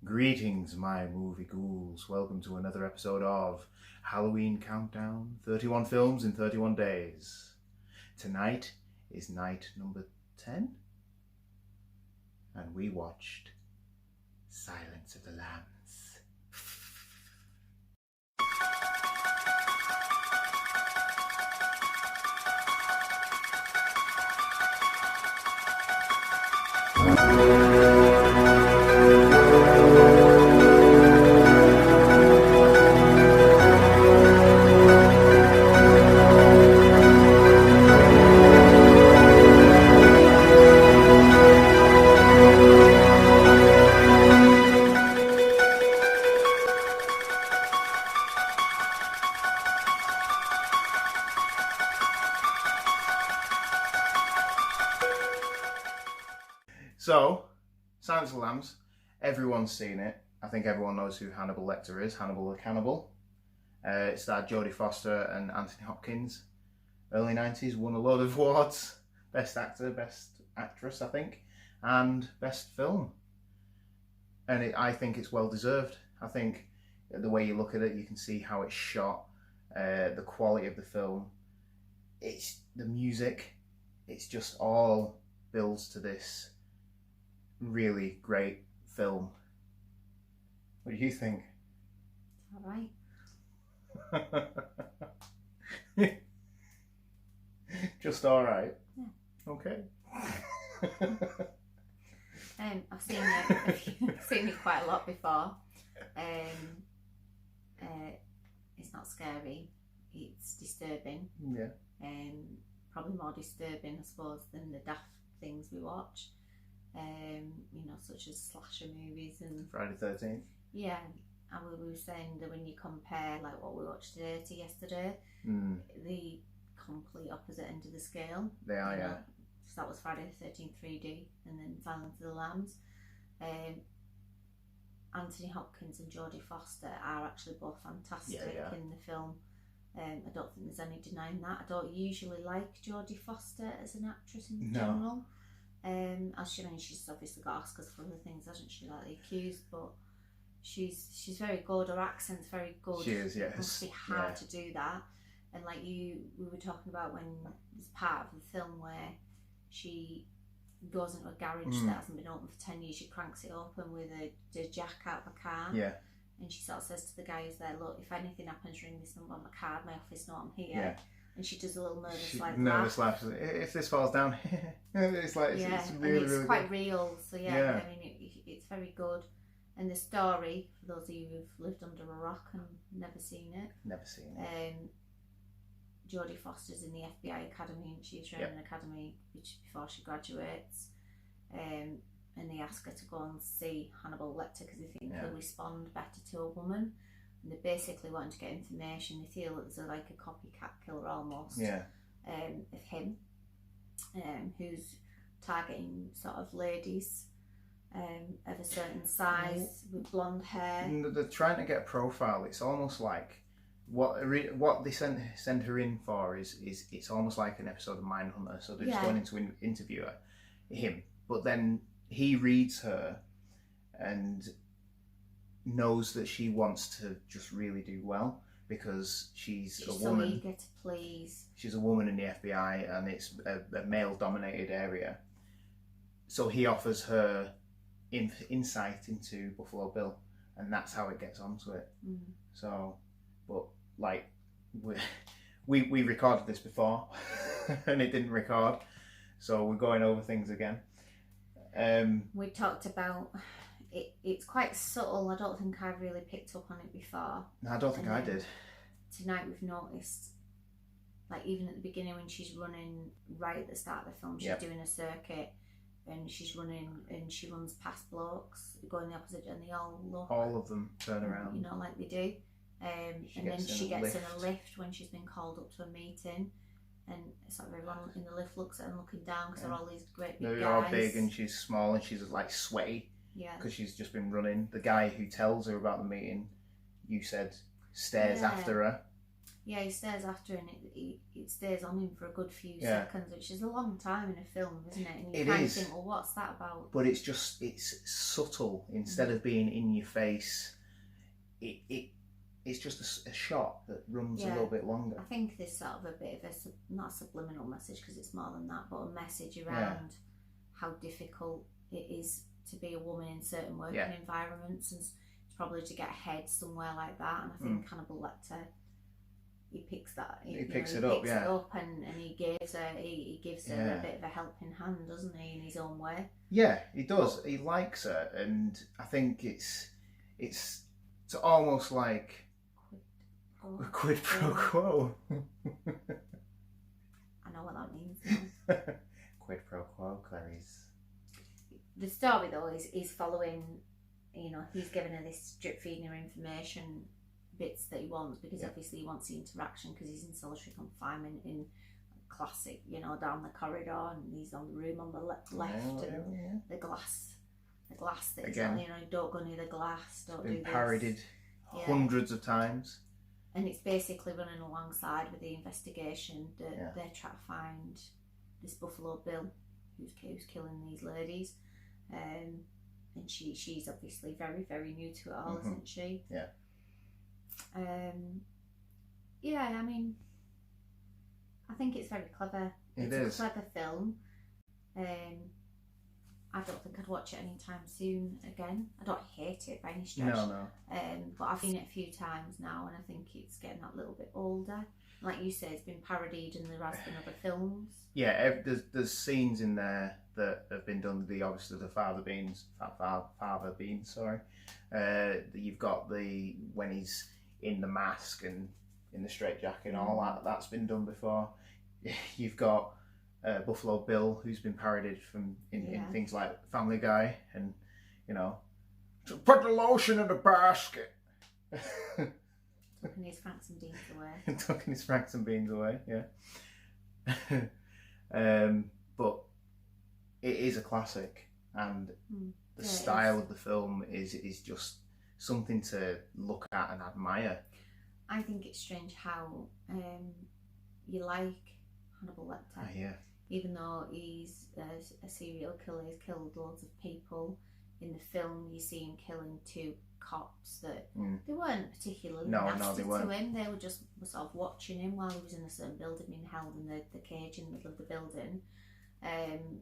Greetings, my movie ghouls. Welcome to another episode of Halloween Countdown, 31 films in 31 days. Tonight is night number 10, and we watched Silence of the Lambs. So, Silence of the Lambs, everyone's seen it. I think everyone knows who Hannibal Lecter is, Hannibal the Cannibal. It starred Jodie Foster and Anthony Hopkins. Early 90s, won a load of awards. Best actor, best actress, I think, and best film. And I think it's well deserved. I think the way you look at it, you can see how it's shot, the quality of the film. It's the music. It's just all builds to this really great film. What do you think? All right. Just all right. Yeah. Okay. I've seen it. Seen it quite a lot before. It's not scary. It's disturbing. Yeah. Probably more disturbing, I suppose, than the daft things we watch. Such as slasher movies and Friday the 13th. Yeah, and we were saying that when you compare like what we watched today to yesterday, the complete opposite end of the scale. They are, yeah. So that was Friday the 13th 3D, and then Silence of the Lambs. Anthony Hopkins and Jodie Foster are actually both fantastic in the film. I don't think there's any denying that. I don't usually like Jodie Foster as an actress in general. She's obviously got Oscars for other things, hasn't she? Like The Accused, but she's very good. Her accent's very good. She is, yes. It must be hard to do that. And like we were talking about when there's part of the film where she goes into a garage that hasn't been open for 10 years. She cranks it open with a jack out of a car. Yeah. And she sort of says to the guy who's there, "Look, if anything happens, ring this number on my card. My office know I'm here." Yeah. And she does a little nervous laugh. If this falls down, it's like it's really, it's really quite good. Real. So I mean, it's very good. And the story, for those of you who've lived under a rock and never seen it, Jodie Foster's in the FBI Academy, and she's running an academy before she graduates. And they ask her to go and see Hannibal Lecter because they think he'll respond better to a woman. And they're basically wanting to get information. They feel that there's like a copycat killer almost of him, who's targeting sort of ladies of a certain size with blonde hair. They're trying to get a profile. It's almost like what they send her in for is it's almost like an episode of Mindhunter. So they're just going in to interview him, but then he reads her and knows that she wants to just really do well because she's a woman. So eager to please. She's a woman in the FBI, and it's a male-dominated area. So he offers her insight into Buffalo Bill, and that's how it gets onto it. So, but like we recorded this before, and it didn't record, so we're going over things again. We talked about. It's quite subtle. I don't think I've really picked up on it before. No, I don't think I did. Tonight we've noticed, like even at the beginning when she's running right at the start of the film, she's doing a circuit and she's running and she runs past blokes going the opposite and they all look. All of them turn around. Like they do. And then she gets in a lift when she's been called up to a meeting. And sort of everyone in the lift looks at her and looking down because they're all these great big guys. They're all big and she's small and she's like sweaty. Yeah. Because she's just been running. The guy who tells her about the meeting, you said, stares after her. Yeah, he stares after her and it stays on him for a good few seconds, which is a long time in a film, isn't it? And you kind of think, well, what's that about? But it's subtle. Instead of being in your face, it's just a shot that runs a little bit longer. I think there's sort of a bit of not a subliminal message, because it's more than that, but a message around how difficult it is to be a woman in certain working environments, and probably to get ahead somewhere like that. And I think Hannibal Lecter, he picks that. He picks it up, and he gives her a bit of a helping hand, doesn't he, in his own way? Yeah, he does. He likes her, and I think it's almost like a quid pro quo. I know what that means. Quid pro quo, Clarice. The story though is following. He's giving her this, drip feeding her information bits that he wants, because obviously he wants the interaction, because he's in solitary confinement in classic, down the corridor, and he's on the room on the left, and the glass that again, don't go near the glass, don't do this. Been parodied hundreds of times. And it's basically running alongside with the investigation that they're trying to find this Buffalo Bill who's killing these ladies. And she's obviously very, very new to it all, isn't she? Yeah. I mean, I think it's very clever. It's a clever film. I don't think I'd watch it anytime soon again. I don't hate it by any stretch. No. But I've seen it a few times now, and I think it's getting that little bit older. Like you say, it's been parodied and there has been other films. Yeah, there's scenes in there that have been done. Obviously the father beans. You've got when he's in the mask and in the straitjacket and all that. That's been done before. You've got Buffalo Bill, who's been parodied in things like Family Guy, and put the lotion in the basket. Tucking his franks and beans away. Tucking his franks and beans away, yeah. But it is a classic, and the style of the film is just something to look at and admire. I think it's strange how you like Hannibal Lecter. Even though he's a serial killer, he's killed loads of people. In the film, you see him killing 2 cops that they weren't particularly nasty to him. They were just sort of watching him while he was in a certain building, being held in the cage in the middle of the building. And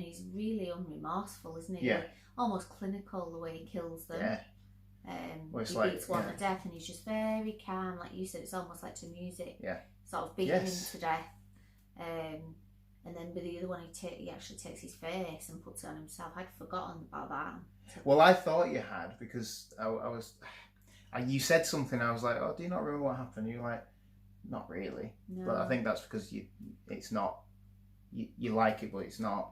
he's really unremorseful, isn't he? Yeah. Like, almost clinical the way he kills them. Yeah. He beats one to death, and he's just very calm. Like you said, it's almost like to music. Yeah. Sort of beating him to death. And then with the other one, he actually takes his face and puts it on himself. I'd forgotten about that. Well, I thought you had, because you said something. I was like, "Oh, do you not remember what happened?" You're like, "Not really." No. But I think that's because it's not. You like it, but it's not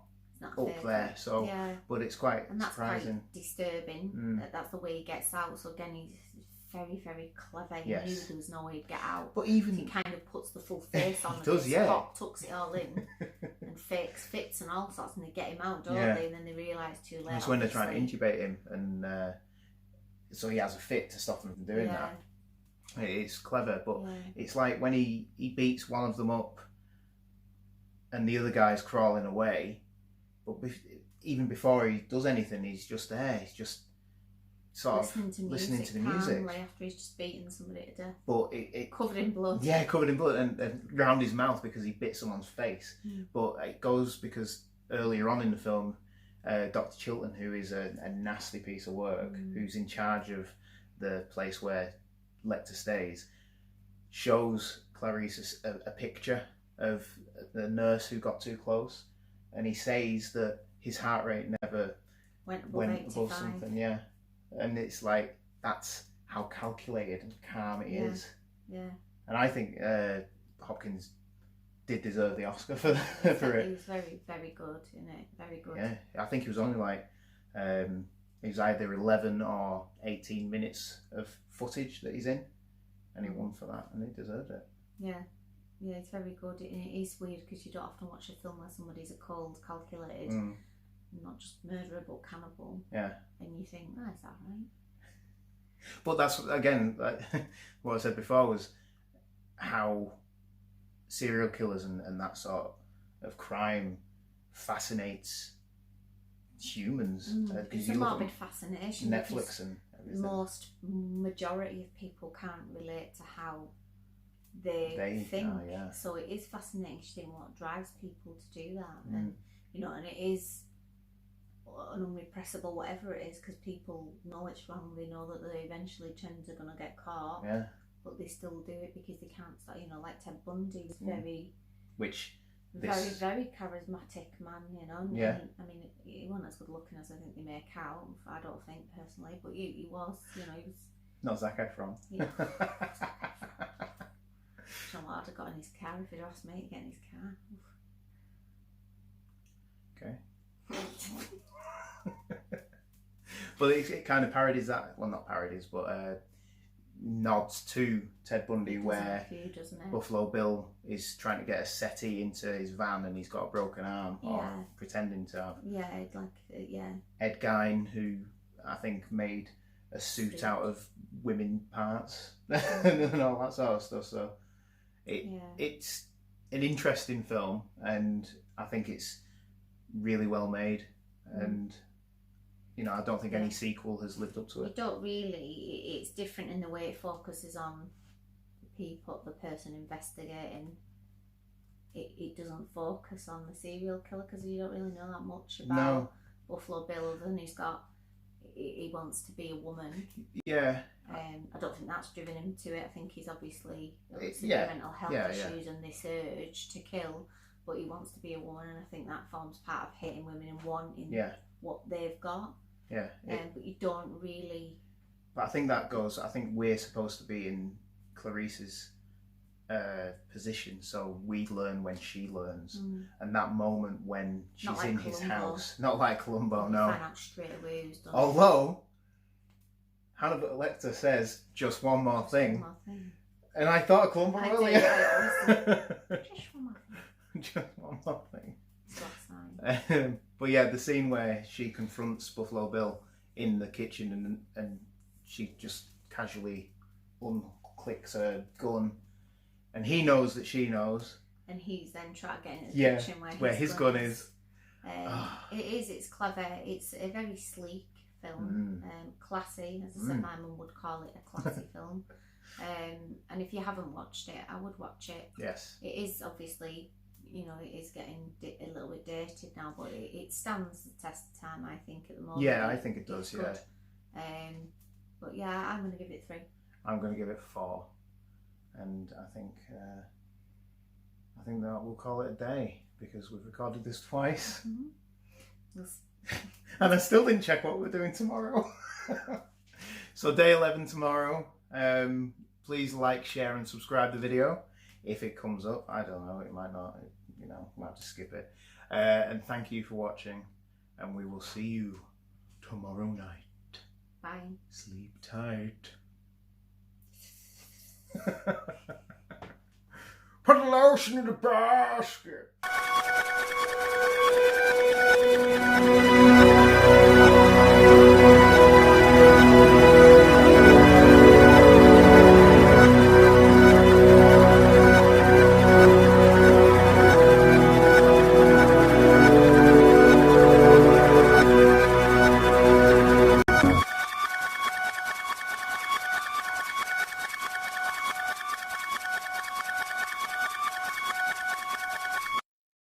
up there. So, but it's quite surprising. Quite disturbing. That's the way he gets out. So again, he's very, very clever. He knew there was no way he'd get out. But even he kind of puts the full face on. He does, Cop tucks it all in and fakes fits and all sorts, and they get him out, don't they? And then they realise too late. It's when they're trying to intubate him, and so he has a fit to stop them from doing that. It's clever, but it's like when he beats one of them up, and the other guy's crawling away. But even before he does anything, he's just there. He's just sort of listening to the music. After he's just beaten somebody to death. But it covered in blood. Yeah, covered in blood, and round his mouth because he bit someone's face. But it goes because earlier on in the film, Dr. Chilton, who is a nasty piece of work, who's in charge of the place where Lecter stays, shows Clarice a picture of the nurse who got too close, and he says that his heart rate never went above something. Yeah. And it's like, that's how calculated and calm it is. Yeah. And I think Hopkins did deserve the Oscar for it. He was very, very good in it. Very good. Yeah. I think he was only like, it was either 11 or 18 minutes of footage that he's in. And he won for that, and he deserved it. Yeah. Yeah, it's very good. It is weird because you don't often watch a film where somebody's a cold, calculated, not just murderer but cannibal. Yeah. And you think, oh, is that right? But that's, again, like what I said before was, how serial killers and that sort of crime fascinates humans. It's a morbid fascination. Netflix and everything. Majority of people can't relate to how they think. So it is fascinating to think what drives people to do that, and and it is an unrepressible whatever it is, because people know it's wrong. They know that they eventually trends are going to get caught. Yeah. But they still do it because they can't stop. Like Ted Bundy was very charismatic man, And, I mean, he wasn't as good looking as I think they make out. I don't think personally, but he was. He was not Zac Efron. Yeah. I don't know what I'd have got in his car if he'd asked me to get in his car. Okay. But it kind of parodies that. Well, not parodies, but nods to Ted Bundy, where Buffalo Bill is trying to get a settee into his van and he's got a broken arm, or pretending to have. Ed Gein, who I think made a suit out of women parts and all that sort of stuff. So it's an interesting film, and I think it's really well made, and I don't think any sequel has lived up to it. It don't really. It's different in the way it focuses on the person investigating. It doesn't focus on the serial killer, because you don't really know that much about Buffalo Bill, other than he wants to be a woman. Yeah. I don't think that's driven him to it. I think he's obviously got mental health issues and this urge to kill, but he wants to be a woman, and I think that forms part of hating women and wanting what they've got. Yeah. But you don't really. But I think we're supposed to be in Clarice's position, so we learn when she learns, and that moment when she's in his house, not like Columbo, no. Find out straight away who's done. Although Hannibal Lecter says just one more thing, and I thought of Columbo earlier. Just one more thing. Just one more thing. But yeah, the scene where she confronts Buffalo Bill in the kitchen and she just casually unclicks her gun, and he knows that she knows. And he's then trying to get into the kitchen where his gun is. It's clever. It's a very sleek film, classy. As I said, my mum would call it a classy film. And if you haven't watched it, I would watch it. Yes. It is obviously, it is getting a little bit dated now, but it stands the test of time, I think, at the moment. Yeah, I think it does, yeah. But yeah, I'm going to give it 3. I'm going to give it 4. And I think that we'll call it a day, because we've recorded this twice. And I still didn't check what we're doing tomorrow. So day 11 tomorrow. Please like, share and subscribe the video. If it comes up, I don't know, it might not, we'll have to skip it. And thank you for watching, and we will see you tomorrow night. Bye. Sleep tight. Put the lotion in the basket.